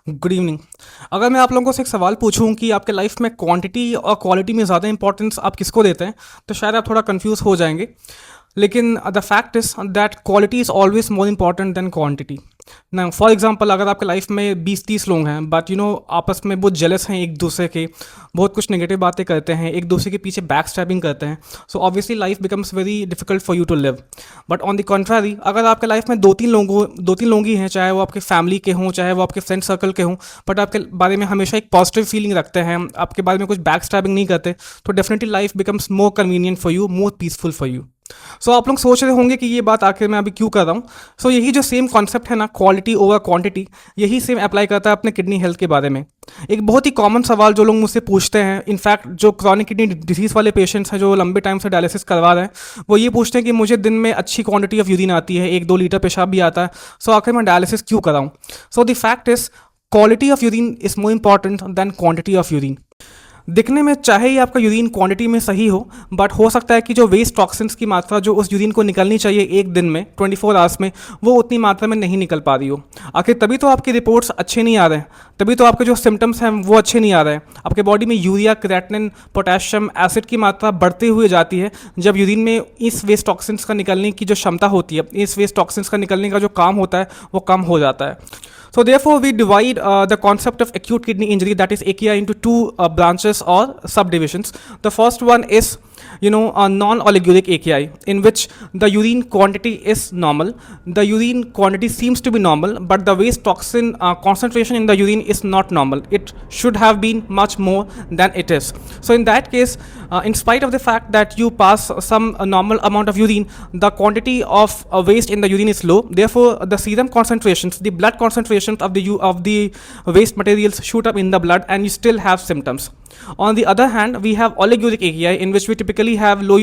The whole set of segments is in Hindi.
Good evening. अगर मैं आप लोगों से एक सवाल पूछूं कि आपके लाइफ में क्वांटिटी और क्वालिटी में ज़्यादा इंपॉर्टेंस आप किसको देते हैं, तो शायद आप थोड़ा कंफ्यूज हो जाएंगे। लेकिन the fact is that quality is always more important than quantity. ना फॉर एग्जांपल, अगर आपके लाइफ में 20-30 लोग हैं, बट आपस में बहुत जेलस हैं एक दूसरे के, बहुत कुछ नेगेटिव बातें करते हैं, एक दूसरे के पीछे बैक स्टैबिंग करते हैं, so obviously life becomes very difficult for you to live. But on the contrary, अगर आपके लाइफ में दो तीन लोग ही हैं, चाहे वो आपके फैमिली के हों, चाहे वो आपके फ्रेंड सर्कल के हों, बट आपके बारे में हमेशा एक पॉजिटिव फीलिंग रखते हैं, आपके बारे में कुछ बैक स्टैबिंग नहीं करते, तो definitely life becomes more convenient for you, more peaceful for you. So आप लोग सोच रहे होंगे कि ये बात आखिर मैं अभी क्यों कर रहा हूँ। सो यही जो सेम कॉन्सेप्ट है ना, क्वालिटी ओवर क्वांटिटी, यही सेम अप्लाई करता है अपने किडनी हेल्थ के बारे में। एक बहुत ही कॉमन सवाल जो लोग मुझसे पूछते हैं, इनफैक्ट जो क्रॉनिक किडनी डिजीज़ वाले पेशेंट्स हैं जो लंबे टाइम से डायलिसिस करवा रहे हैं, वो ये पूछते हैं कि मुझे दिन में अच्छी क्वांटिटी ऑफ यूरिन आती है, 1-2 लीटर पेशाब भी आता है, सो आखिर मैं डायलिसिस क्यों कराऊँ। So the fact is, quality of urine is more important than quantity of urine. दिखने में चाहे ही आपका यूरिन क्वांटिटी में सही हो, बट हो सकता है कि जो वेस्ट टॉक्सिन्स की मात्रा जो उस यूरिन को निकलनी चाहिए एक दिन में 24 आवर्स में, वो उतनी मात्रा में नहीं निकल पा रही हो। आखिर तभी तो आपकी रिपोर्ट्स अच्छे नहीं आ रहे हैं, तभी तो आपके जो सिम्टम्स हैं वो अच्छे नहीं आ रहे हैं। आपके बॉडी में यूरिया, क्रेटिनिन, पोटेशियम, एसिड की मात्रा बढ़ते हुए जाती है जब यूरिन में इस वेस्ट टॉक्सिन्स का निकलने की जो क्षमता होती है, इस वेस्ट टॉक्सिन्स का निकलने का जो काम होता है, वो कम हो जाता है। So therefore, we divide the concept of acute kidney injury, that is AKI, into two branches or subdivisions. The first one is, a non-oliguric AKI, in which the urine quantity is normal. The urine quantity seems to be normal, but the waste toxin concentration in the urine is not normal. It should have been much more than it is. So in that case, in spite of the fact that you pass some normal amount of urine, the quantity of waste in the urine is low. Therefore, the serum concentrations, the blood concentrations of the waste materials shoot up in the blood, and you still have symptoms. On the other hand, we have oliguric AKI, in which we typically have low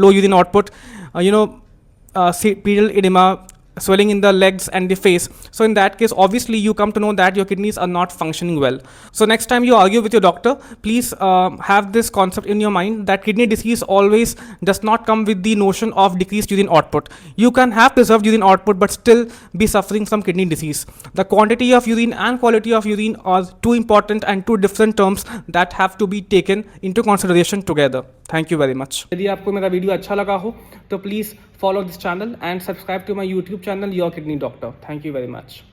urine output, pedal edema, swelling in the legs and the face. So in that case, obviously you come to know that your kidneys are not functioning well. So next time you argue with your doctor, please have this concept in your mind that kidney disease always does not come with the notion of decreased urine output. You can have preserved urine output but still be suffering from kidney disease. The quantity of urine and quality of urine are two important and two different terms that have to be taken into consideration together. Thank you very much. यदि आपको मेरा वीडियो अच्छा लगा हो तो please follow this channel and subscribe to my YouTube channel your kidney doctor. Thank you very much.